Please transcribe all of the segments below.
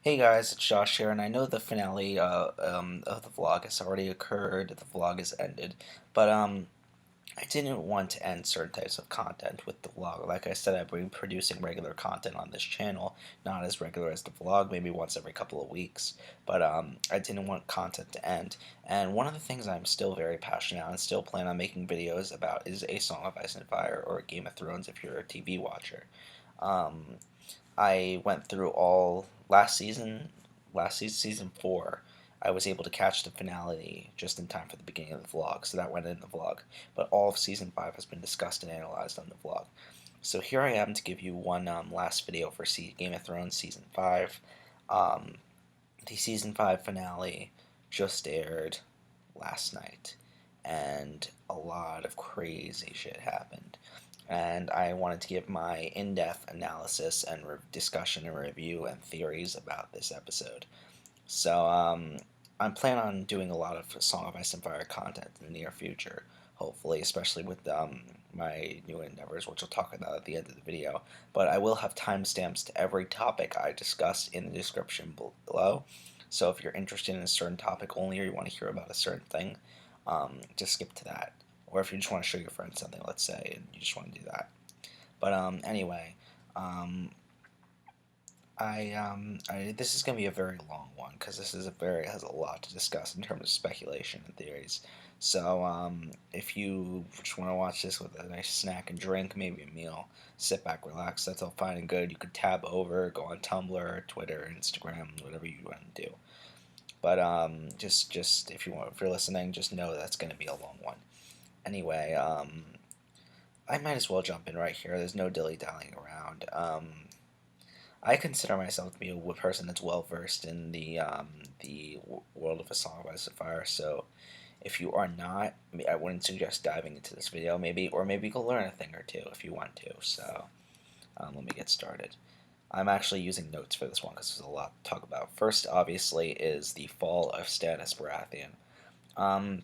Hey guys, it's Josh here, and I know the finale of the vlog has already occurred, the vlog has ended, but I didn't want to end certain types of content with the vlog. Like I said, I've been producing regular content on this channel, not as regular as the vlog, maybe once every couple of weeks, but I didn't want content to end. And one of the things I'm still very passionate about and still plan on making videos about is A Song of Ice and Fire, or Game of Thrones if you're a TV watcher. Um, I went through all season 4. I was able to catch the finale just in time for the beginning of the vlog, so that went in the vlog. But all of season 5 has been discussed and analyzed on the vlog. So here I am to give you one last video for Game of Thrones season 5. Um, the season 5 finale just aired last night, and a lot of crazy shit happened. And I wanted to give my in-depth analysis and discussion and review and theories about this episode. So I'm planning on doing a lot of Song of Ice and Fire content in the near future, hopefully, especially with my new endeavors, which I'll talk about at the end of the video. But I will have timestamps to every topic I discuss in the description below. So if you're interested in a certain topic only, or you want to hear about a certain thing, just skip to that. Or if you just want to show your friends something, let's say, and you just want to do that. But anyway, um, this is gonna be a very long one because this is has a lot to discuss in terms of speculation and theories. So if you just want to watch this with a nice snack and drink, maybe a meal, sit back, relax. That's all fine and good. You could tab over, go on Tumblr, Twitter, Instagram, whatever you want to do. But just if you're listening, just know that's gonna be a long one. Anyway, I might as well jump in right here. There's no dilly dallying around. I consider myself to be a person that's well versed in the world of A Song of Ice and Fire. So if you are not, I wouldn't suggest diving into this video. Maybe you'll learn a thing or two if you want to. So let me get started. I'm actually using notes for this one because there's a lot to talk about. First, obviously, is the fall of Stannis Baratheon. Um,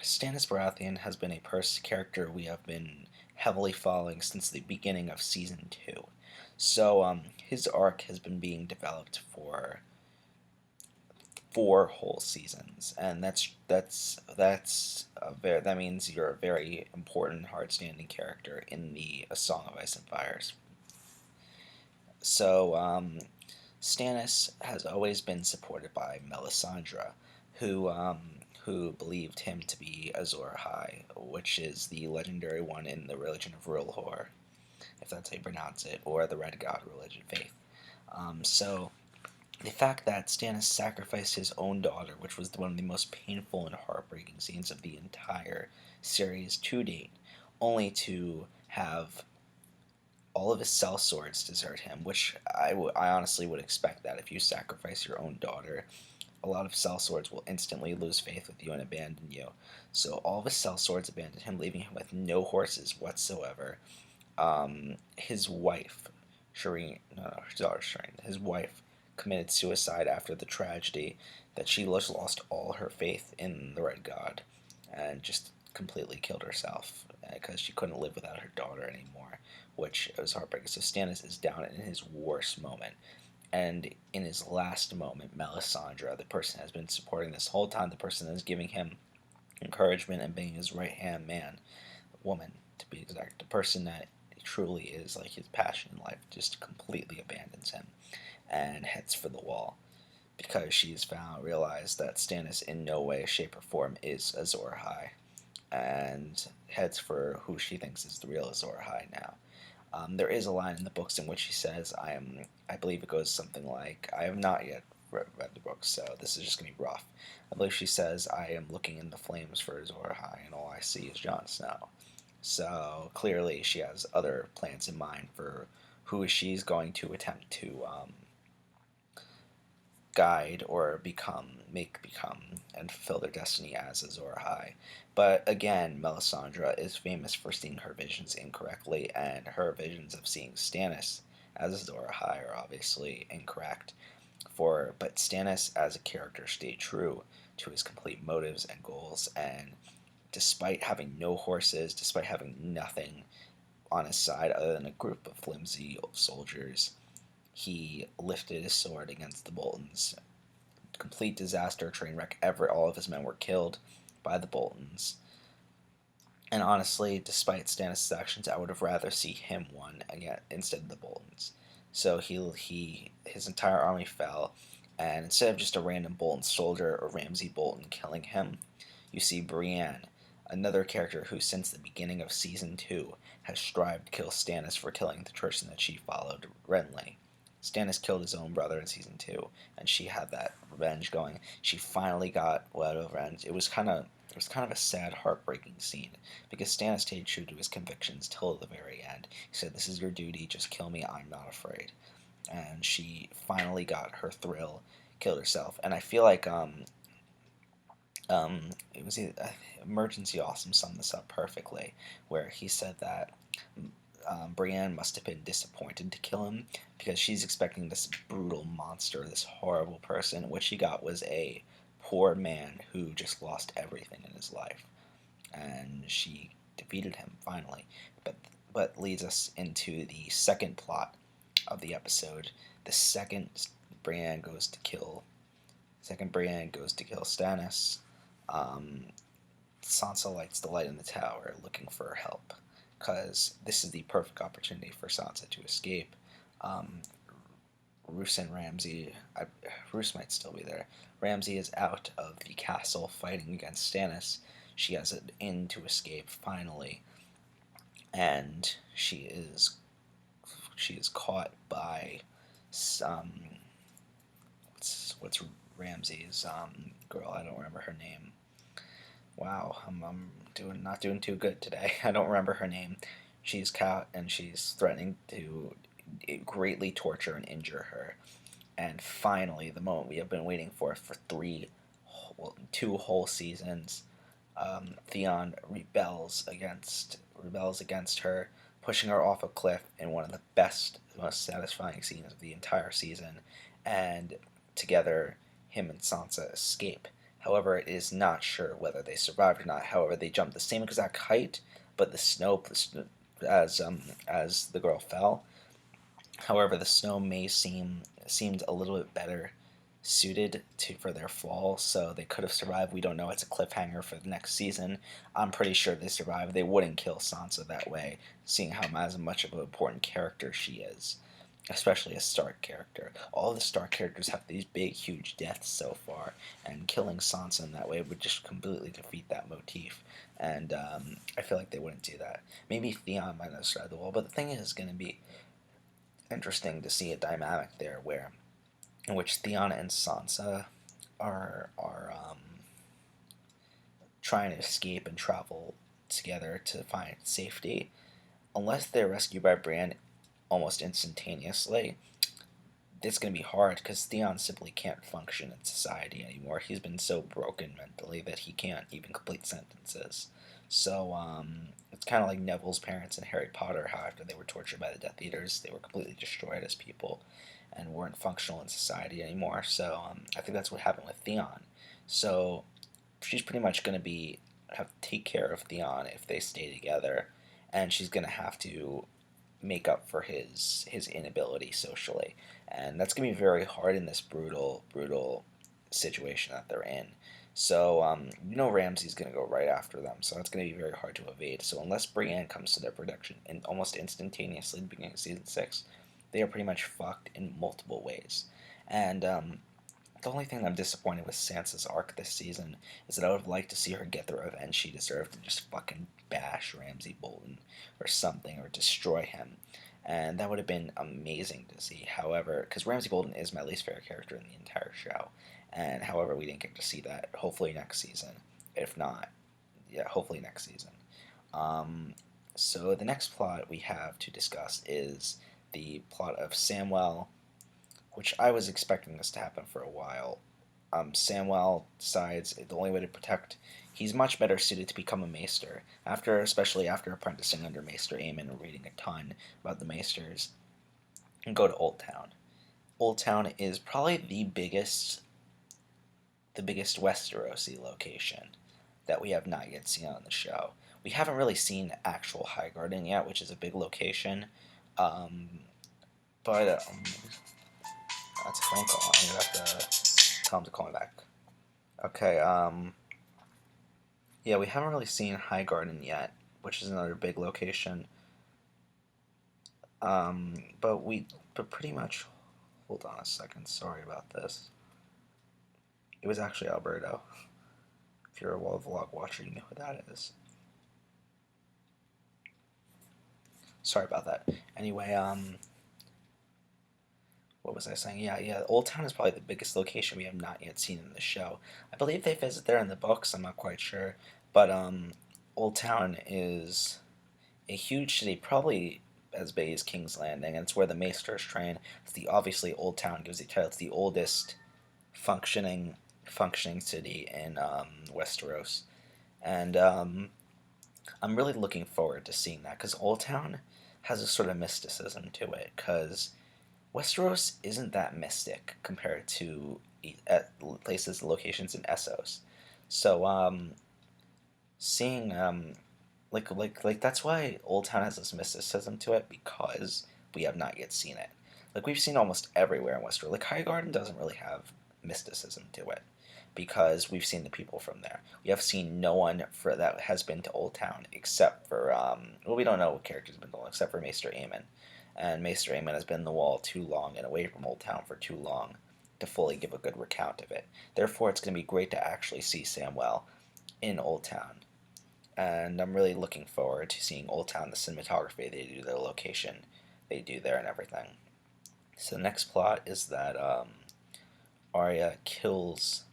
Stannis Baratheon has been a character we have been heavily following since the beginning of season 2. So his arc has been being developed for 4 whole seasons, and that means you're a very important, hard-standing character in the A Song of Ice and Fires. So Stannis has always been supported by Melisandre, who believed him to be Azor Ahai, which is the legendary one in the religion of Rilhor, if that's how you pronounce it, or the Red God religion faith. So the fact that Stannis sacrificed his own daughter, which was one of the most painful and heartbreaking scenes of the entire series to date, only to have all of his sellswords desert him, which I honestly would expect that if you sacrifice your own daughter, a lot of sellswords will instantly lose faith with you and abandon you. So all of his sellswords abandoned him, leaving him with no horses whatsoever. His wife, his daughter Shireen, his wife committed suicide after the tragedy that she just lost all her faith in the Red God and just completely killed herself because she couldn't live without her daughter anymore, which was heartbreaking. So Stannis is down in his worst moment. And in his last moment, Melisandre, the person that has been supporting this whole time, the person that is giving him encouragement and being his right hand man, woman to be exact, the person that truly is like his passion in life, just completely abandons him and heads for the wall because she's realized that Stannis in no way, shape, or form is Azor Ahai, and heads for who she thinks is the real Azor Ahai now. There is a line in the books in which she says, I believe it goes something like, I have not yet read the books, so this is just going to be rough. I believe she says, I am looking in the flames for Azor Ahai, and all I see is Jon Snow. So clearly she has other plans in mind for who she's going to attempt to guide or become, and fulfill their destiny as Azor Ahai. But again, Melisandre is famous for seeing her visions incorrectly, and her visions of seeing Stannis as Azor Ahai are obviously incorrect. But Stannis as a character stayed true to his complete motives and goals, and despite having no horses, despite having nothing on his side other than a group of flimsy soldiers, he lifted his sword against the Boltons. Complete disaster, train wreck. All of his men were killed by the Boltons. And honestly, despite Stannis' actions, I would have rather see him won again instead of the Boltons. So his entire army fell, and instead of just a random Bolton soldier or Ramsay Bolton killing him, you see Brienne, another character who since the beginning of Season 2 has strived to kill Stannis for killing the person that she followed, Renly. Stannis killed his own brother in Season 2, and she had that revenge going. She finally got what revenge. It was kind of a sad, heartbreaking scene because Stannis stayed true to his convictions till the very end. He said, "This is your duty. Just kill me. I'm not afraid." And she finally got her thrill, killed herself. And I feel like it was Emergency Awesome summed this up perfectly, where he said that Brienne must have been disappointed to kill him because she's expecting this brutal monster, this horrible person. What she got was a poor man who just lost everything in his life, and she defeated him finally. But leads us into the second plot of the episode. The second Brienne goes to kill Stannis. Sansa lights the light in the tower, looking for help, because this is the perfect opportunity for Sansa to escape. Roose and Ramsay, Roose might still be there. Ramsay is out of the castle fighting against Stannis. She has an in to escape finally, and she is caught by what's Ramsay's girl? I don't remember her name. Wow, I'm not doing too good today. I don't remember her name. She's caught and she's threatening to greatly torture and injure her. And finally, the moment we have been waiting for 2 whole seasons, Theon rebels against her, pushing her off a cliff in one of the best, most satisfying scenes of the entire season. And together, him and Sansa escape. However, it is not sure whether they survived or not. However, they jumped the same exact height, but the snow, as the girl fell. However, the snow seemed a little bit better suited for their fall, so they could have survived. We don't know. It's a cliffhanger for the next season. I'm pretty sure they survived. They wouldn't kill Sansa that way, seeing how much of an important character she is, especially a Stark character. All the Stark characters have these big, huge deaths so far, and killing Sansa in that way would just completely defeat that motif. And I feel like they wouldn't do that. Maybe Theon might have survived the wall, but the thing is going to be interesting to see a dynamic there in which Theon and Sansa are trying to escape and travel together to find safety. Unless they're rescued by Brienne almost instantaneously, it's going to be hard because Theon simply can't function in society anymore. He's been so broken mentally that he can't even complete sentences. So it's kind of like Neville's parents in Harry Potter, how after they were tortured by the Death Eaters, they were completely destroyed as people and weren't functional in society anymore. So I think that's what happened with Theon. So she's pretty much going to have to take care of Theon if they stay together, and she's going to have to make up for his inability socially, and that's going to be very hard in this brutal situation that they're in. So Ramsay's going to go right after them, so it's going to be very hard to evade. So unless Brienne comes to their protection almost instantaneously at the beginning of season 6, they are pretty much fucked in multiple ways. And the only thing I'm disappointed with Sansa's arc this season is that I would have liked to see her get the revenge she deserved and just fucking bash Ramsay Bolton or something, or destroy him. And that would have been amazing to see. However, because Ramsay Bolton is my least favorite character in the entire show. And however, we didn't get to see that. Hopefully next season. If not, yeah, hopefully next season. So the next plot we have to discuss is the plot of Samwell, which I was expecting this to happen for a while. Samwell decides the only way to protect... He's much better suited to become a Maester, especially after apprenticing under Maester Aemon and reading a ton about the Maesters, and go to Oldtown. Oldtown is probably the biggest Westerosi location that we have not yet seen on the show. We haven't really seen actual Highgarden yet, which is a big location. but that's a phone call. I'm gonna have to tell him to call me back. Okay. Yeah, we haven't really seen Highgarden yet, which is another big location. But pretty much. Hold on a second. Sorry about this. It was actually Alberto. If you're a Wall Vlog watcher, you know who that is. Sorry about that. Anyway, what was I saying? Yeah. Oldtown is probably the biggest location we have not yet seen in the show. I believe they visit there in the books. I'm not quite sure, but Oldtown is a huge city, probably as big as King's Landing, and it's where the Maesters train. It's obviously Oldtown gives the title. It's the oldest functioning city in Westeros, and I'm really looking forward to seeing that because Oldtown has a sort of mysticism to it because Westeros isn't that mystic compared to places, locations in Essos. So seeing like that's why Oldtown has this mysticism to it because we have not yet seen it. Like we've seen almost everywhere in Westeros. Like Highgarden doesn't really have mysticism to it because we've seen the people from there. We have seen no one for that has been to Oldtown except for we don't know what characters have been to except for Maester Aemon. And Maester Aemon has been in the wall too long and away from Oldtown for too long to fully give a good recount of it. Therefore, it's going to be great to actually see Samwell in Oldtown. And I'm really looking forward to seeing Oldtown, the cinematography they do, their location they do there, and everything. So the next plot is that Arya kills.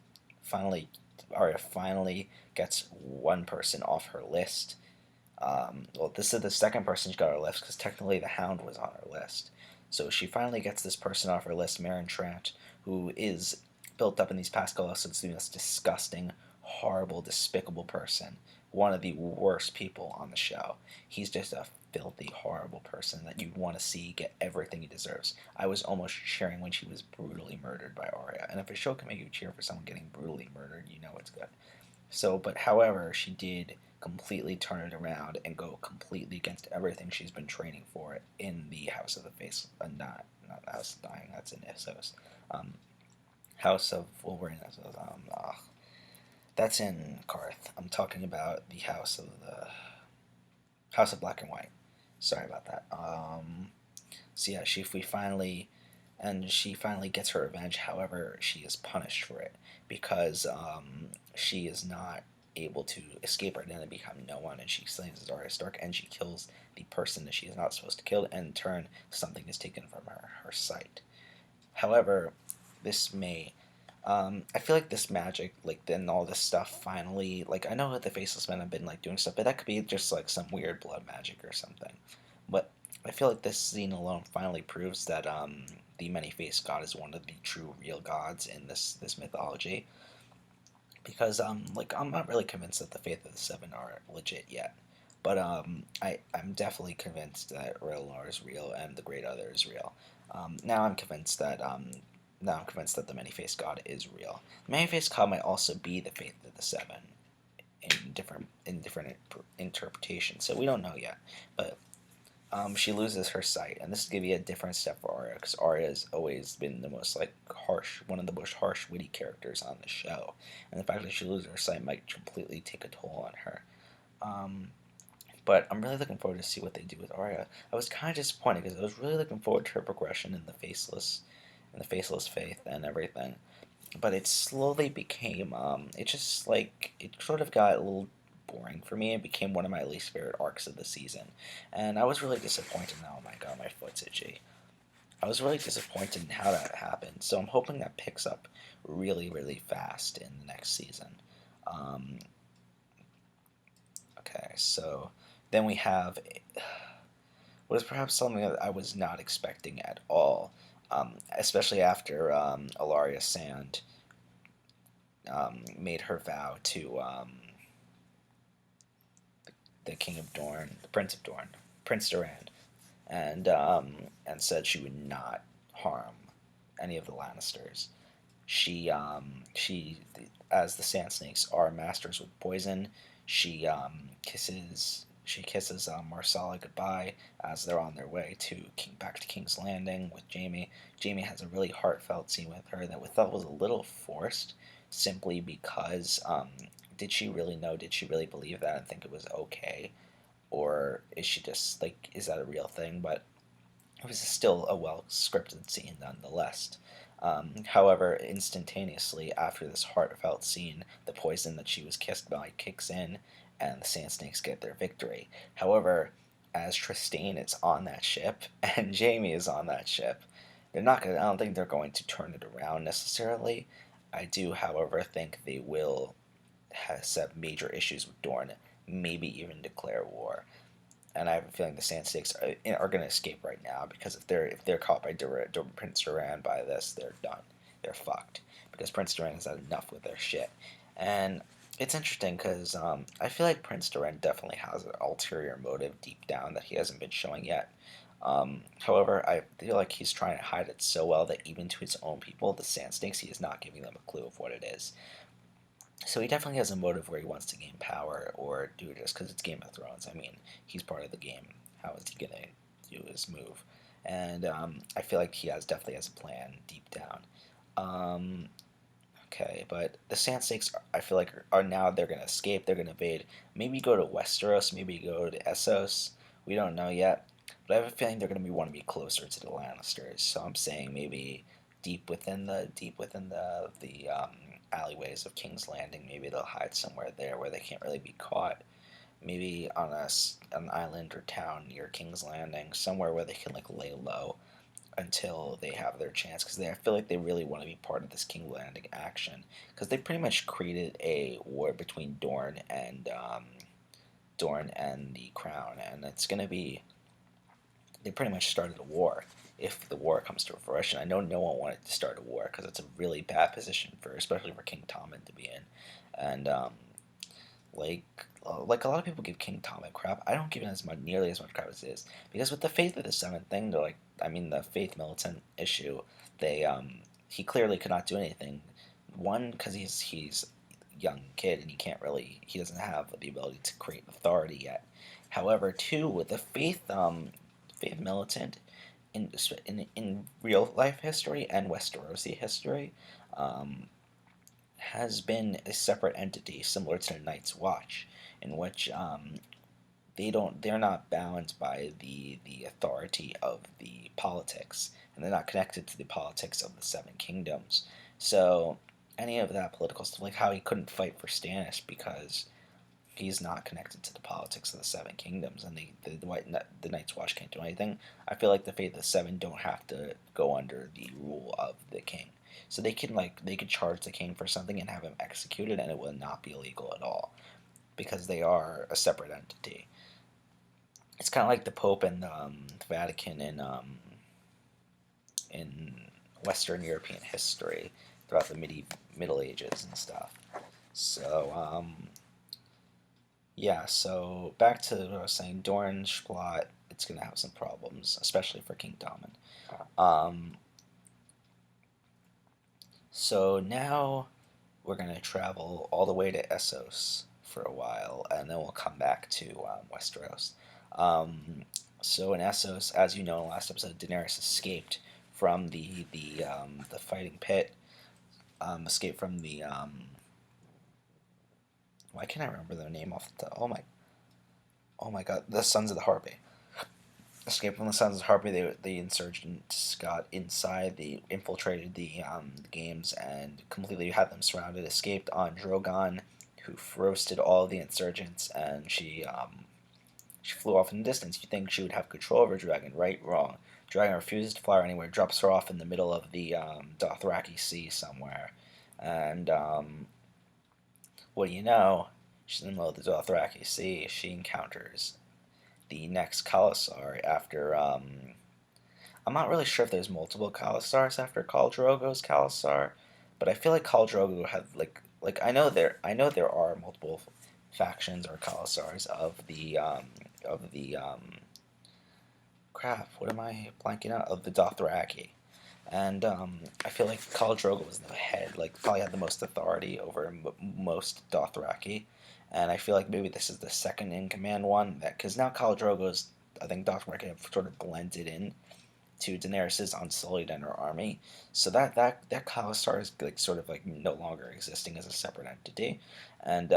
Arya finally gets one person off her list. Well, this is the second person she got on her list because technically the Hound was on her list. So she finally gets this person off her list, Meryn Trant, who is built up in these past couple episodes to be this disgusting, horrible, despicable person. One of the worst people on the show. He's just a filthy, horrible person that you want to see get everything he deserves. I was almost cheering when she was brutally murdered by Arya. And if a show can make you cheer for someone getting brutally murdered, you know it's good. So, but however, she did completely turn it around and go completely against everything she's been training for in the House of the Face. Not House of Dying. That's in Essos. House of Wolverine. That's in Karth. I'm talking about the House of Black and White. Sorry about that. So yeah, she finally gets her revenge. However, she is punished for it because she is not able to escape her identity, become no one, and she slays Arya Stark, and she kills the person that she is not supposed to kill, and in turn, something is taken from her sight. However, this may. I feel like this magic, like, then all this stuff finally, like, I know that the Faceless Men have been, like, doing stuff, but that could be just, like, some weird blood magic or something. But I feel like this scene alone finally proves that, the Many-Faced God is one of the true, real gods in this mythology. Because like I'm not really convinced that the Faith of the Seven are legit yet, but I'm definitely convinced that R'hllor is real and the Great Other is real. Now I'm convinced that the Many-Faced God is real. The Many-Faced God might also be the Faith of the Seven in different interpretations, so we don't know yet. But she loses her sight, and this is gonna be a different step for Arya because Arya has always been the most one of the most harsh, witty characters on the show, and the fact that she loses her sight might completely take a toll on her. But I'm really looking forward to see what they do with Arya. I was kind of disappointed because I was really looking forward to her progression in the Faceless Faith and everything, but it slowly became it just it sort of got a little boring for me. It became one of my least favorite arcs of the season, and I was really disappointed. Oh my god, my foot's itchy. I was really disappointed in how that happened, so I'm hoping that picks up really, really fast in the next season. Um, okay, so then we have what is perhaps something that I was not expecting at all, especially after Ilaria Sand made her vow to the King of Dorne, the Prince of Dorne, Prince Durand, and said she would not harm any of the Lannisters. As the Sand Snakes are masters with poison, she kisses she kisses Myrcella goodbye as they're on their way to back to King's Landing with Jaime. Jaime has a really heartfelt scene with her that we thought was a little forced, simply because did she really know? Did she really believe that and think it was okay, or is she just like, is that a real thing? But it was still a well scripted scene nonetheless. However, instantaneously after this heartfelt scene, the poison that she was kissed by kicks in, and the Sand Snakes get their victory. However, as Tristane is on that ship and Jaime is on that ship, they're not gonna. I don't think they're going to turn it around necessarily. I do, however, think they will have major issues with Dorne, maybe even declare war. And I have a feeling the Sand Snakes are going to escape right now, because if they're caught by Prince Duran by this, they're done. They're fucked, because Prince Duran has had enough with their shit. And it's interesting because I feel like Prince Duran definitely has an ulterior motive deep down that he hasn't been showing yet. However, I feel like he's trying to hide it so well that even to his own people, the Sand Snakes, he is not giving them a clue of what it is. So he definitely has a motive where he wants to gain power, or do it just because it's Game of Thrones. I mean, he's part of the game. How is he gonna do his move? And I feel like he definitely has a plan deep down. Um, okay, but the Sand Snakes, I feel like, are now they're gonna escape. They're gonna evade. Maybe go to Westeros. Maybe go to Essos. We don't know yet. But I have a feeling they're gonna want to be closer to the Lannisters. So I'm saying maybe deep within the alleyways of King's Landing. Maybe they'll hide somewhere there where they can't really be caught. Maybe on an island or town near King's Landing, somewhere where they can like lay low until they have their chance. Because I feel like they really want to be part of this King's Landing action. Because they pretty much created a war between Dorne and the Crown, and it's gonna be. They pretty much started a war. If the war comes to fruition, I know no one wanted to start a war because it's a really bad position especially for King Tommen to be in, and like like a lot of people give King Tommen crap. I don't give it nearly as much crap as it is, because with the Faith of the Seventh thing, they're like, I mean, the Faith militant issue, they he clearly could not do anything. One, because he's a young kid and he doesn't have the ability to create authority yet. However, two, with the Faith militant in real life history and Westerosi history, um, has been a separate entity similar to the Night's Watch, in which they're not bound by the authority of the politics, and they're not connected to the politics of the Seven Kingdoms. So any of that political stuff, like how he couldn't fight for Stannis because he's not connected to the politics of the Seven Kingdoms, and the Night's Watch can't do anything. I feel like the Faith of the Seven don't have to go under the rule of the king, so they could charge the king for something and have him executed, and it will not be illegal at all, because they are a separate entity. It's kind of like the Pope and the Vatican in Western European history throughout the Middle Ages and stuff. So yeah, so back to what I was saying, Dorne's plot, it's going to have some problems, especially for King Tommen. Um, so now we're going to travel all the way to Essos for a while, and then we'll come back to Westeros. Um, so in Essos, as you know in the last episode, Daenerys escaped from the fighting pit, escaped from the why can't I remember their name off the top? Oh my god, the Sons of the Harpy. Escaped from the Sons of the Harpy. The insurgents got inside. They infiltrated the games and completely had them surrounded. Escaped on Drogon, who roasted all of the insurgents, and she flew off in the distance. You think she would have control over Dragon? Right? Wrong. Dragon refuses to fly her anywhere. Drops her off in the middle of the Dothraki Sea somewhere, and what do you know? She's in the middle of the Dothraki Sea. She encounters the next Khalasar after. I'm not really sure if there's multiple Khalasars after Khal Drogo's Khalasar, but I feel like Khal Drogo had like I know there are multiple factions or Khalasars of the crap. What am I blanking out of the Dothraki? And I feel like Khal Drogo was the head, like probably had the most authority over most Dothraki, and I feel like maybe this is the second in command one, that because now Khal Drogo's, I think Dothraki have sort of blended in to Daenerys's Unsullied and her army, so that Khalasar is like sort of like no longer existing as a separate entity, and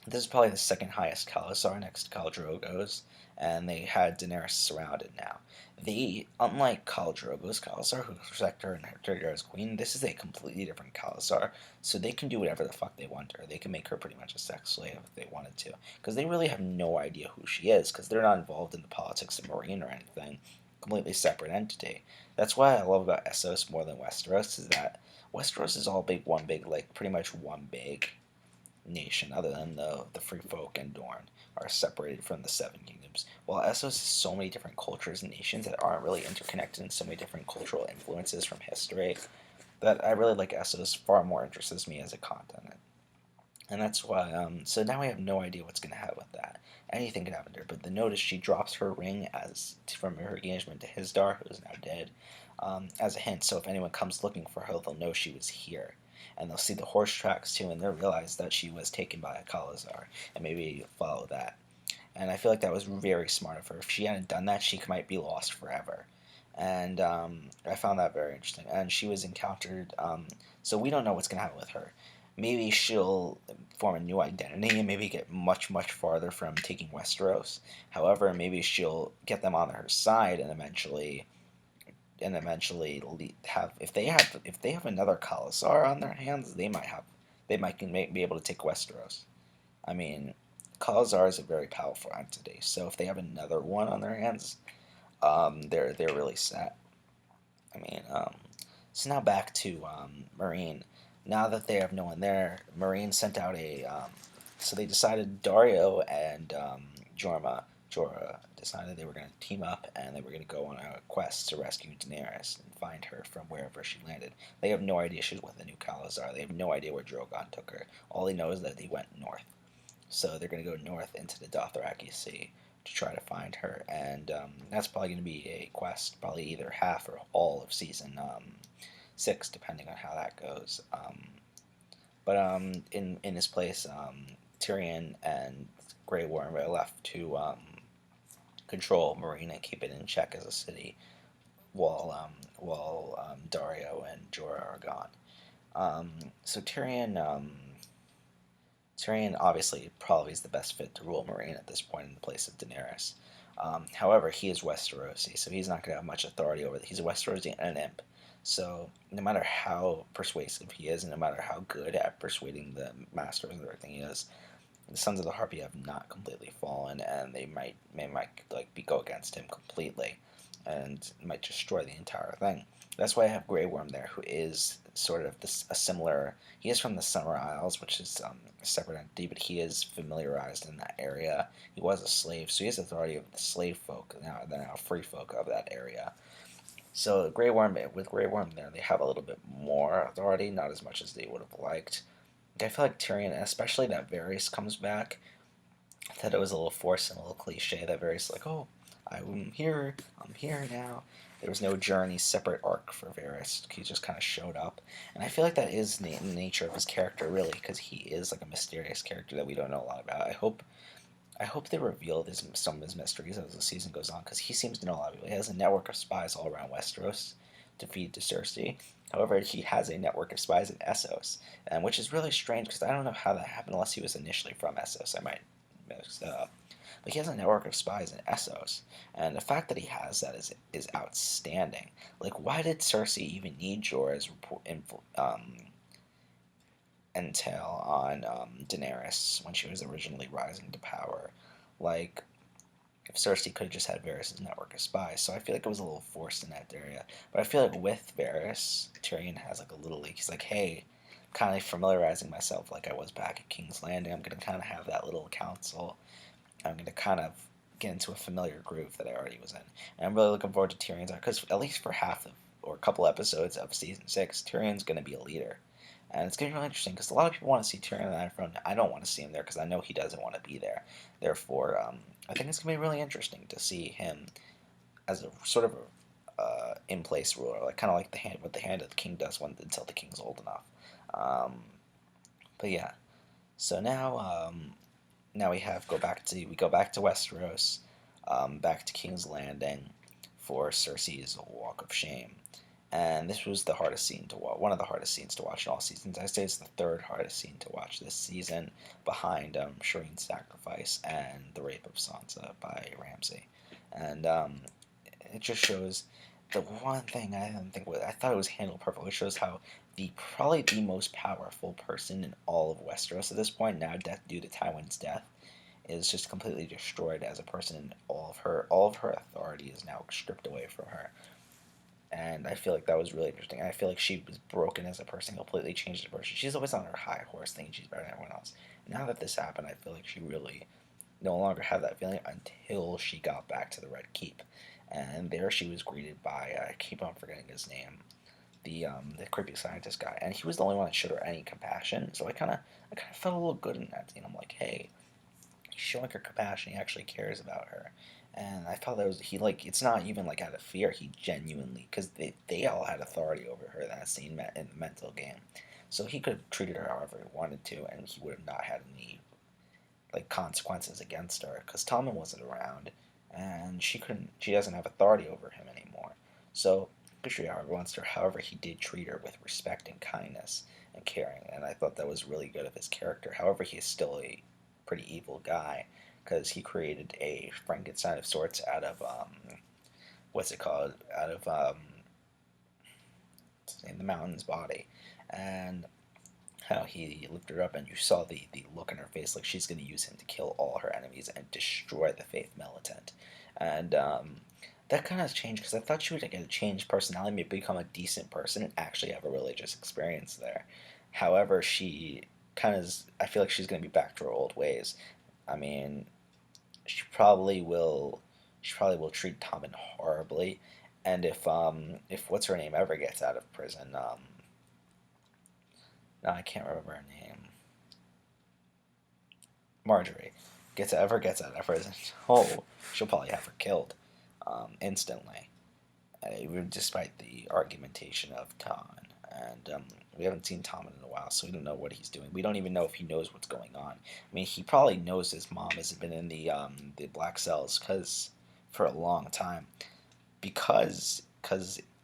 this is probably the second highest Khalasar next to Khal Drogo's, and they had Daenerys surrounded now. Unlike Khal Drogo's Khalasar, who protected her and treated her as queen, this is a completely different Khalasar, so they can do whatever the fuck they want to her. They can make her pretty much a sex slave if they wanted to, because they really have no idea who she is, because they're not involved in the politics of Meereen or anything. Completely separate entity. That's why I love about Essos more than Westeros, is that Westeros is all one big, like pretty much one big nation, other than the Free Folk and Dorne, are separated from the Seven Kingdoms. While Essos has so many different cultures and nations that aren't really interconnected, and so many different cultural influences from history, that I really like Essos, far more interests me as a continent. And that's why, so now we have no idea what's going to happen with that. Anything could happen to her, but the notice she drops her ring as from her engagement to Hisdar, who is now dead, as a hint. So if anyone comes looking for her, they'll know she was here. And they'll see the horse tracks too, and they'll realize that she was taken by a Khalasar, and maybe follow that. And I feel like that was very smart of her. If she hadn't done that, she might be lost forever. And I found that very interesting. And she was encountered, so we don't know what's going to happen with her. Maybe she'll form a new identity and maybe get much, much farther from taking Westeros. However, maybe she'll get them on her side and eventually have, if they have another Khalasar on their hands, they might be able to take Westeros. I mean, Khalasar is a very powerful entity, so if they have another one on their hands, they're really set. I mean, so now back to Meereen. Now that they have no one there, Meereen sent out so they decided Daario and Jorah decided they were going to team up and they were going to go on a quest to rescue Daenerys and find her from wherever she landed. They have no idea she's with the new Khalasar. They have no idea where Drogon took her. All they know is that they went north. So they're going to go north into the Dothraki Sea to try to find her, and that's probably going to be a quest, probably either half or all of season 6, depending on how that goes. But in this place, Tyrion and Grey Worm are left to control Meereen and keep it in check as a city, while Daario and Jorah are gone. So Tyrion obviously probably is the best fit to rule Meereen at this point in the place of Daenerys. However, he is Westerosi, so he's not going to have much authority over it. He's a Westerosi and an imp. So no matter how persuasive he is, and no matter how good at persuading the masters and everything he is, the Sons of the Harpy have not completely fallen, and they might go against him completely, and might destroy the entire thing. That's why I have Grey Worm there, who is sort of a similar. He is from the Summer Isles, which is a separate entity, but he is familiarized in that area. He was a slave, so he has authority over the slave folk, now free folk of that area. So Grey Worm, with Grey Worm there, they have a little bit more authority, not as much as they would have liked. I feel like Tyrion, especially that Varys comes back, I thought it was a little forced and a little cliche that Varys like, oh, I'm here now. There was no journey, separate arc for Varys. He just kind of showed up, and I feel like that is the nature of his character, really, because he is like a mysterious character that we don't know a lot about. I hope they reveal some of his mysteries as the season goes on, because he seems to know a lot of people. He has a network of spies all around Westeros to feed to Cersei. However, he has a network of spies in Essos, and which is really strange because I don't know how that happened unless he was initially from Essos. I might mix that up. But he has a network of spies in Essos, and the fact that he has that is outstanding. Like, why did Cersei even need Jorah's intel on Daenerys when she was originally rising to power? Like, if Cersei could have just had Varys' network of spies. So I feel like it was a little forced in that area. But I feel like with Varys, Tyrion has like a little leak. He's like, hey, I'm kind of familiarizing myself like I was back at King's Landing. I'm going to kind of have that little council. I'm going to kind of get into a familiar groove that I already was in. And I'm really looking forward to Tyrion's arc, because at least for half of, or a couple episodes of season 6, Tyrion's going to be a leader. And it's going to be really interesting, because a lot of people want to see Tyrion on the Iron Throne. I don't want to see him there, because I know he doesn't want to be there. Therefore, I think it's going to be really interesting to see him as a sort of in-place ruler, like kind of like what the Hand of the King does until the King's old enough. But yeah. So now we go back to Westeros, back to King's Landing for Cersei's Walk of Shame. And this was the hardest scene to watch, one of the hardest scenes to watch in all seasons. I say it's the third hardest scene to watch this season, behind Shireen's sacrifice and the rape of Sansa by Ramsay. And it just shows the one thing I didn't think was, I thought it was handled perfectly. It shows how probably the most powerful person in all of Westeros at this point, now due to Tywin's death, is just completely destroyed as a person, and all of her authority is now stripped away from her. And I feel like that was really interesting. I feel like she was broken as a person, completely changed as a person. She's always on her high horse, thinking she's better than everyone else. Now that this happened, I feel like she really no longer had that feeling until she got back to the Red Keep, and there she was greeted by I keep on forgetting his name, the creepy scientist guy, and he was the only one that showed her any compassion. So I kind of felt a little good in that scene. I'm like, hey, he's showing her compassion. He actually cares about her. And I thought that was he like it's not even like out of fear. He genuinely, because they all had authority over her, that scene in the mental game. So he could have treated her however he wanted to, and he would have not had any like consequences against her, because Tommen wasn't around, and she doesn't have authority over him anymore. So he could treat her however he wants to. However, he did treat her with respect and kindness and caring, and I thought that was really good of his character. However, he is still a pretty evil guy, because he created a Frankenstein of sorts out of what's it called? Out of in the mountain's body, and how he lifted her up, and you saw the look in her face, like she's going to use him to kill all her enemies and destroy the Faith Militant. And that kind of changed, because I thought she would get a changed personality, maybe become a decent person, and actually have a religious experience there. However, I feel like she's going to be back to her old ways. I mean, she probably will. She probably will treat Tommen horribly, and if what's her name ever gets out of prison, no, I can't remember her name. Marjorie gets out of prison. Oh, she'll probably have her killed, instantly, despite the argumentation of Tommen. And we haven't seen Tommen in a while, so we don't know what he's doing. We don't even know if he knows what's going on. I mean, he probably knows his mom has been in the black cells because for a long time, because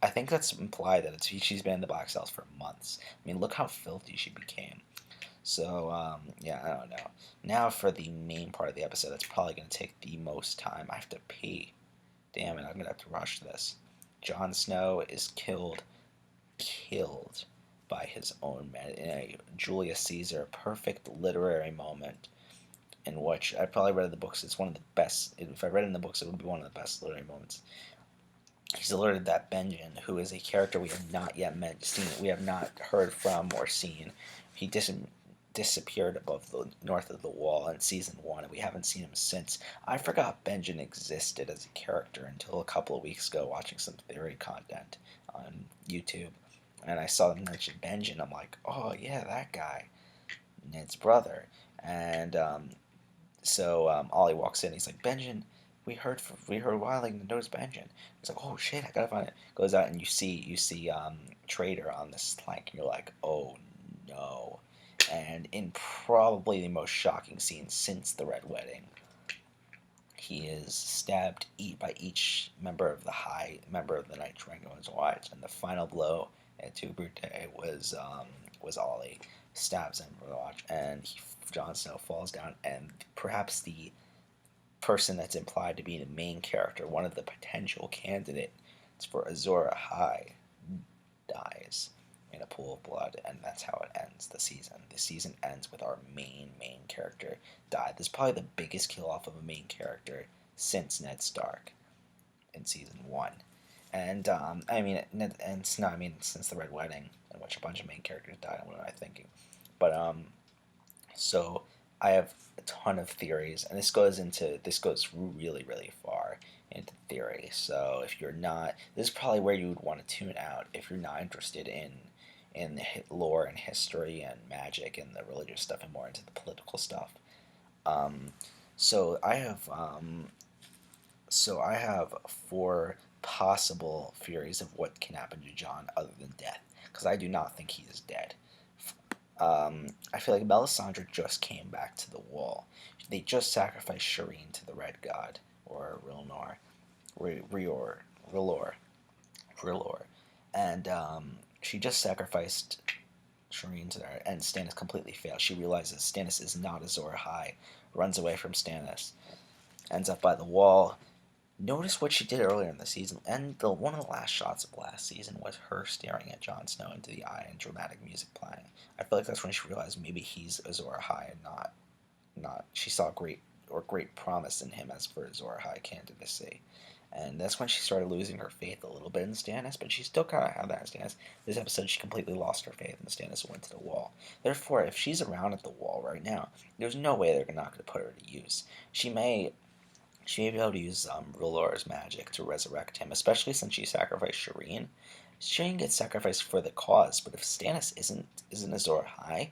I think that's implied that she's been in the black cells for months. I mean, look how filthy she became. So, yeah, I don't know. Now for the main part of the episode, that's probably going to take the most time. I have to pee. Damn it, I'm going to have to rush this. Jon Snow is killed by his own men in a Julius Caesar perfect literary moment, in which I probably read in the books. It's one of the best. If I read it in the books, it would be one of the best literary moments. He's alerted that Benjen, who is a character we have not yet seen, we have not heard from or seen, he disappeared above the north of the wall in season 1, and we haven't seen him since. I forgot Benjen existed as a character until a couple of weeks ago, watching some theory content on YouTube, and I saw them mention Benjen. I'm like, oh yeah, that guy, Ned's brother, and Ollie walks in. He's like, Benjen, we heard Wilding knows Benjen. He's like, oh shit, I gotta find it. Goes out, and you see Trader on this plank, and you're like, oh no. And in probably the most shocking scene since the Red Wedding, he is stabbed by each member of the Night Dragon's Watch, and the final blow to Brute was Ollie stabs him for the watch, and Jon Snow falls down, and perhaps the person that's implied to be the main character, one of the potential candidates for Azor Ahai, dies in a pool of blood, and that's how it ends the season. The season ends with our main character died. This is probably the biggest kill off of a main character since Ned Stark in season 1. And since the Red Wedding, in which a bunch of main characters died. What am I thinking? But so I have a ton of theories, and this goes really far into theory. So if you're not, this is probably where you would want to tune out if you're not interested in the lore and history and magic and the religious stuff, and more into the political stuff. Um, so I have four possible theories of what can happen to Jon other than death, because I do not think he is dead. I feel like Melisandre just came back to the Wall. They just sacrificed Shireen to the Red God, or Rilnor, Rilor, Rilor, and she just sacrificed Shireen to there, and Stannis completely fails. She realizes Stannis is not Azor Ahai, runs away from Stannis, ends up by the Wall. Notice what she did earlier in the season, and one of the last shots of last season was her staring at Jon Snow into the eye and dramatic music playing. I feel like that's when she realized maybe he's Azor Ahai and not. She saw great promise in him as for Azor Ahai candidacy. And that's when she started losing her faith a little bit in Stannis, but she still kind of had that in Stannis. This episode, she completely lost her faith in Stannis and went to the Wall. Therefore, if she's around at the Wall right now, there's no way they're not going to put her to use. She may be able to use R'hllor's magic to resurrect him, especially since she sacrificed Shireen. Shireen gets sacrificed for the cause, but if Stannis isn't Azor Ahai,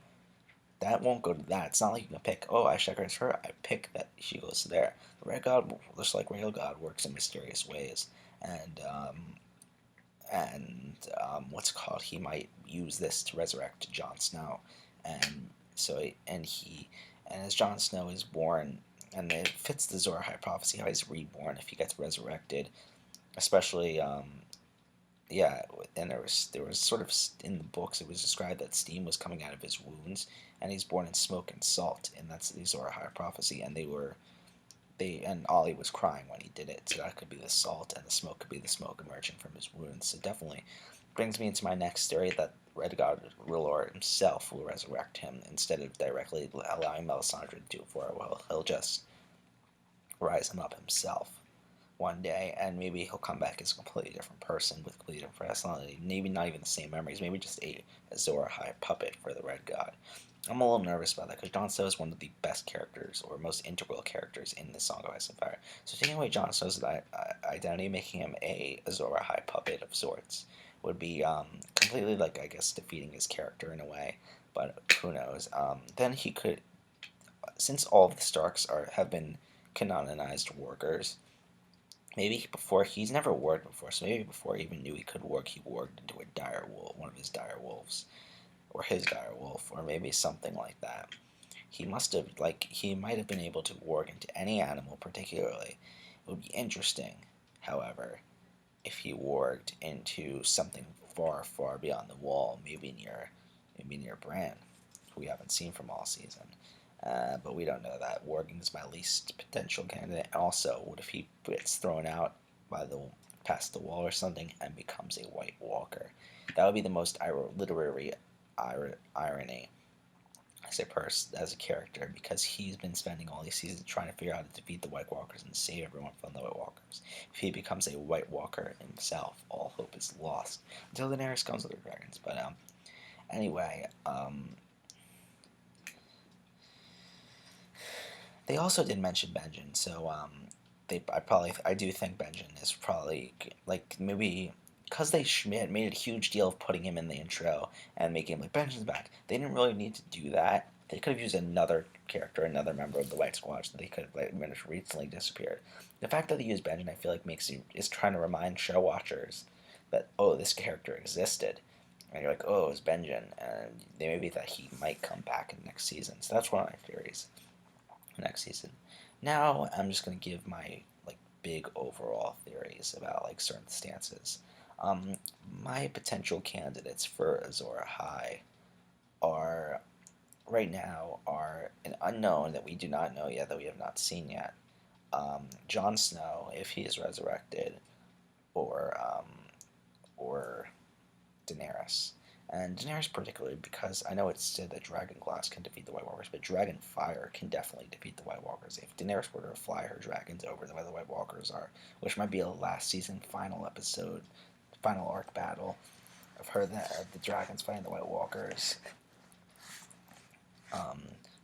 that won't go to that. It's not like you can pick, oh, I sacrifice her, I pick that she goes there. The Red God, just like Real God, works in mysterious ways, and what's it called? He might use this to resurrect Jon Snow, and as Jon Snow is born, and it fits the Azor Ahai prophecy how he's reborn if he gets resurrected, especially and there was sort of in the books it was described that steam was coming out of his wounds, and he's born in smoke and salt, and that's the Azor Ahai prophecy, and and Ollie was crying when he did it, so that could be the salt, and the smoke could be the smoke emerging from his wounds. So definitely brings me into my next theory that Red God R'hllor himself will resurrect him instead of directly allowing Melisandre to do it for him. Well, he'll just rise him up himself one day, and maybe he'll come back as a completely different person with completely different personality. Maybe not even the same memories. Maybe just a Azor Ahai puppet for the Red God. I'm a little nervous about that because Jon Snow is one of the best characters or most integral characters in the Song of Ice and Fire. So taking away Jon Snow's identity, making him a Azor Ahai puppet of sorts, would be completely, like, I guess, defeating his character in a way. But who knows? Then he could, since all of the Starks have been canonized wargers, maybe before, he's never warged before, so maybe before he even knew he could warg, he warged into a dire wolf, one of his dire wolves, or his dire wolf, or maybe something like that. He might have been able to warg into any animal particularly. It would be interesting, however, if he warged into something far, far beyond the Wall, maybe near Bran, who we haven't seen from all season. But we don't know that. Warging is my least potential candidate. Also, what if he gets thrown out past the wall or something and becomes a White Walker? That would be the most literary irony as a character, because he's been spending all these seasons trying to figure out how to defeat the White Walkers and save everyone from the White Walkers. If he becomes a White Walker himself, all hope is lost until Daenerys comes with her dragons. But anyway, they also did mention Benjen, so I do think Benjen is probably, like, maybe because they made a huge deal of putting him in the intro and making him like, Benjen's back. They didn't really need to do that. They could have used another character, another member of the White Squadron that they could have recently disappeared. The fact that they used Benjen, I feel like is trying to remind show watchers that, oh, this character existed. And you're like, oh, it's Benjen, and they maybe that he might come back in the next season. So that's one of my theories for next season. Now I'm just gonna give my big overall theories about certain stances. My potential candidates for Azor Ahai are right now are an unknown that we do not know yet, that we have not seen yet. Jon Snow, if he is resurrected, or Daenerys. And Daenerys particularly, because I know it's said that Dragon Glass can defeat the White Walkers, but Dragon Fire can definitely defeat the White Walkers. If Daenerys were to fly her dragons over the way the White Walkers are, which might be a last season final episode, final arc battle of the dragons fighting the White Walkers,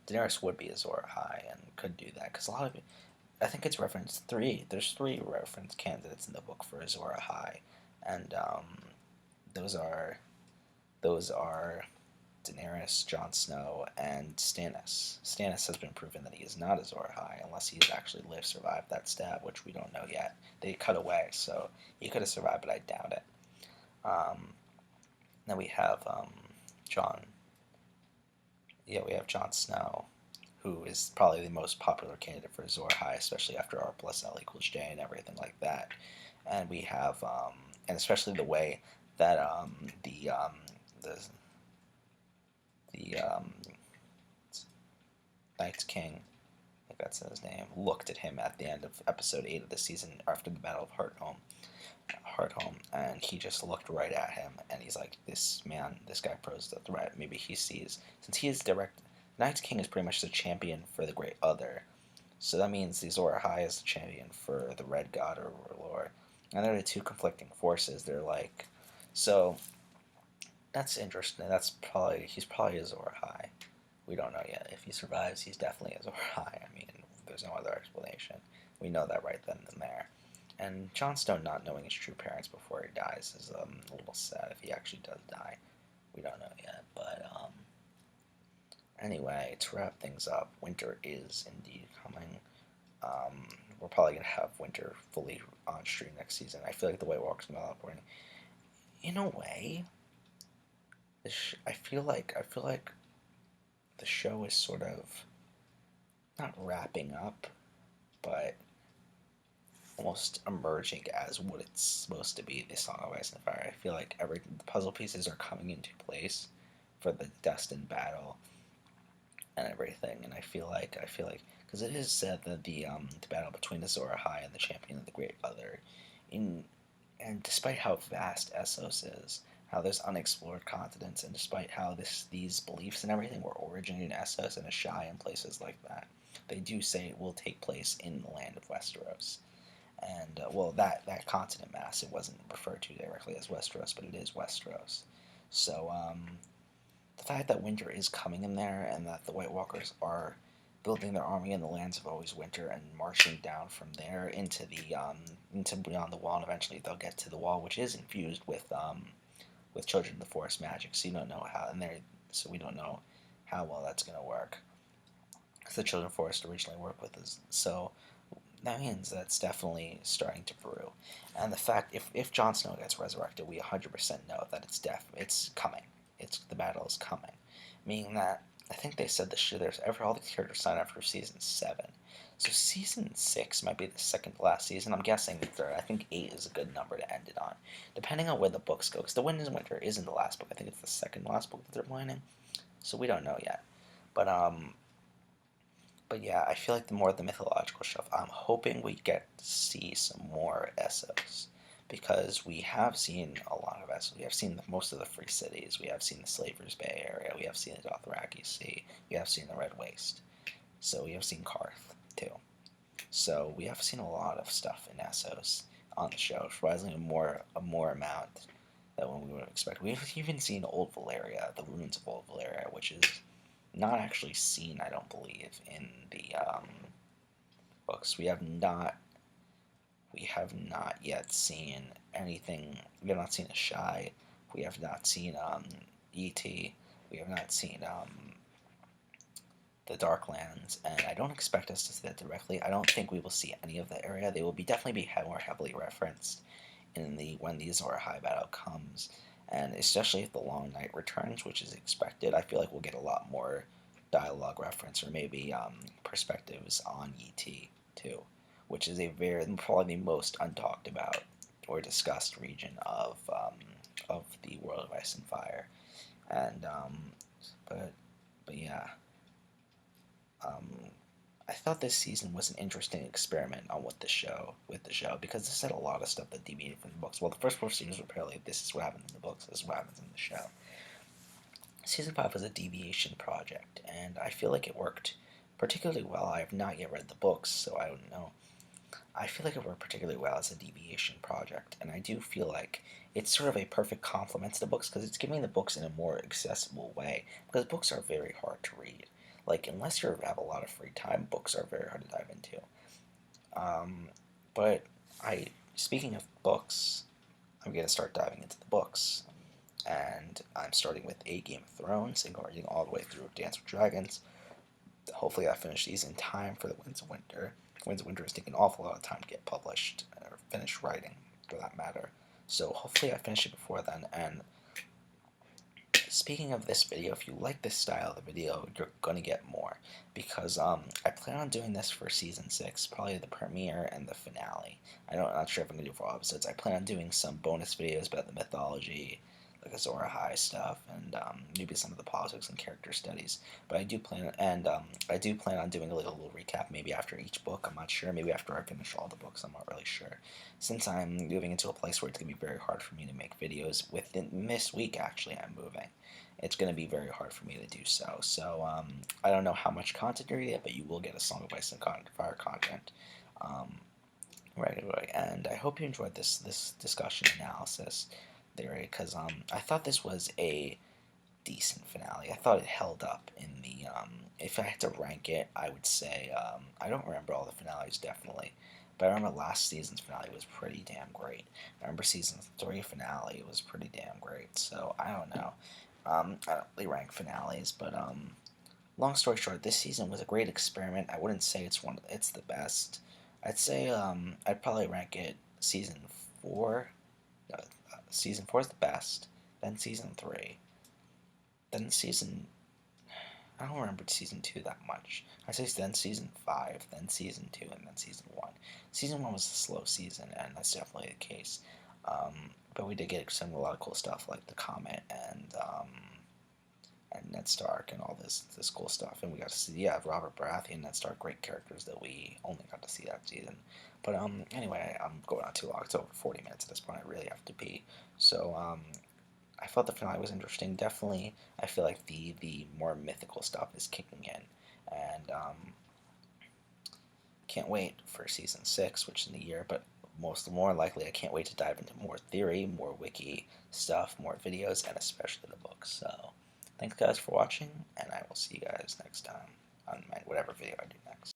Daenerys would be Azor Ahai and could do that, because a lot of it, I think it's referenced there's three reference candidates in the book for Azor Ahai, and those are Daenerys, Jon Snow, and Stannis. Stannis has been proven that he is not Azor Ahai unless he's actually survived that stab, which we don't know yet. They cut away, so he could have survived, but I doubt it. Then we have Jon Yeah, we have Jon Snow, who is probably the most popular candidate for Azor Ahai, especially after R plus L equals J and everything like that. And we have, and especially the way that the the Night's King, I think that's his name, looked at him at the end of episode 8 of the season after the Battle of Hardhome, and he just looked right at him, and he's like, this guy poses a threat. Maybe he sees, since he is direct, Night's King is pretty much the champion for the Great Other, so that means the Azor Ahai is the champion for the Red God or Lord, and they're the two conflicting forces. They're like, so that's interesting. He's probably Azor Ahai. We don't know yet. If he survives, he's definitely Azor Ahai. I mean, there's no other explanation. We know that right then and there. And Jon Snow not knowing his true parents before he dies is a little sad if he actually does die. We don't know yet. But anyway, to wrap things up, winter is indeed coming. We're probably going to have winter fully on stream next season. I feel like the White Walkers going to in a way, I feel like the show is sort of not wrapping up, but almost emerging as what it's supposed to be, the Song of Ice and Fire. I feel like the puzzle pieces are coming into place for the destined battle and everything, and I feel like because it is said that the battle between Azor Ahai and the champion of the Great Other, in and despite how vast Essos is, how there's unexplored continents, and despite how these beliefs and everything were originating in Essos and Asshai and places like that, they do say it will take place in the land of Westeros. And well, that continent mass, it wasn't referred to directly as Westeros, but it is Westeros. So the fact that winter is coming in there, and that the White Walkers are building their army in the lands of always winter and marching down from there into into beyond the wall, and eventually they'll get to the wall, which is infused with Children of the Forest magic. So you don't know how, so we don't know how well that's gonna work. Because the Children of the Forest originally worked with us, so that means that's definitely starting to brew. And the fact, if Jon Snow gets resurrected, we 100% know that it's coming. The battle is coming, meaning that I think they said there's all the characters signed up for season 7. So season 6 might be the second to last season. I'm guessing the third. I think 8 is a good number to end it on, depending on where the books go. Because The Wind and Winter isn't the last book. I think it's the second last book that they're planning. So we don't know yet. But yeah, I feel like the more the mythological stuff, I'm hoping we get to see some more Essos, because we have seen a lot of Essos. We have seen most of the free cities. We have seen the Slavers' Bay area. We have seen the Dothraki Sea. We have seen the Red Waste. So we have seen Karth too. So we have seen a lot of stuff in Essos on the show, surprisingly a more amount than we would expect. We've even seen Old Valyria, the ruins of Old Valyria, which is not actually seen, I don't believe, in the books. We have not yet seen anything. We have not seen Asshai. We have not seen E.T. We have not seen the Darklands, and I don't expect us to see that directly. I don't think we will see any of the area. They will definitely be more heavily referenced when the Azor Ahai battle comes, and especially if the Long Night returns, which is expected. I feel like we'll get a lot more dialogue reference, or maybe perspectives on ET too, which is probably the most untalked about or discussed region of the World of Ice and Fire, and but yeah. I thought this season was an interesting experiment with the show, because this had a lot of stuff that deviated from the books. Well, the first 4 seasons were apparently this is what happens in the books, this is what happens in the show. Season 5 was a deviation project, and I feel like it worked particularly well. I have not yet read the books, so I don't know. I feel like it worked particularly well as a deviation project, and I do feel like it's sort of a perfect complement to the books, because it's giving the books in a more accessible way, because books are very hard to read. Like, unless you have a lot of free time, books are very hard to dive into. But speaking of books, I'm going to start diving into the books. And I'm starting with A Game of Thrones and going all the way through Dance with Dragons. Hopefully I finish these in time for the Winds of Winter. Winds of Winter has taken an awful lot of time to get published, or finished writing, for that matter. So hopefully I finish it before then, and speaking of this video, if you like this style of the video, you're gonna get more, because I plan on doing this for season 6, probably the premiere and the finale. I'm not sure if I'm gonna do 4 episodes. I plan on doing some bonus videos about the mythology, like Azor Ahai stuff, and maybe some of the politics and character studies. But I do plan on doing a little recap, maybe after each book. I'm not sure. Maybe after I finish all the books. I'm not really sure. Since I'm moving into a place where it's gonna be very hard for me to make videos within this week. Actually, I'm moving. It's gonna be very hard for me to do so. So I don't know how much content you're gonna get, but you will get a Song of Ice and Fire content. Um, right away. And I hope you enjoyed this discussion analysis theory, because I thought this was a decent finale. I thought it held up in the if I had to rank it, I would say I don't remember all the finales definitely, but I remember last season's finale was pretty damn great. I remember season 3 finale was pretty damn great. So I don't know. I don't really rank finales, but long story short, this season was a great experiment. I wouldn't say it's the best. I'd say I'd probably rank it season 4. Season 4 is the best. Then season 3. Then season. I don't remember season 2 that much. I'd say then season 5, then season 2, and then season 1. Season 1 was a slow season, and that's definitely the case. But we did get a lot of cool stuff like the Comet and Ned Stark and all this cool stuff. And we got to see, Robert Baratheon, Ned Stark, great characters that we only got to see that season. But anyway, I'm going on too long. It's over 40 minutes at this point. I really have to pee. So I felt the finale was interesting. Definitely, I feel like the more mythical stuff is kicking in, and can't wait for season 6, which is in a year. But more likely, I can't wait to dive into more theory, more wiki stuff, more videos, and especially the books. So thanks guys for watching, and I will see you guys next time on whatever video I do next.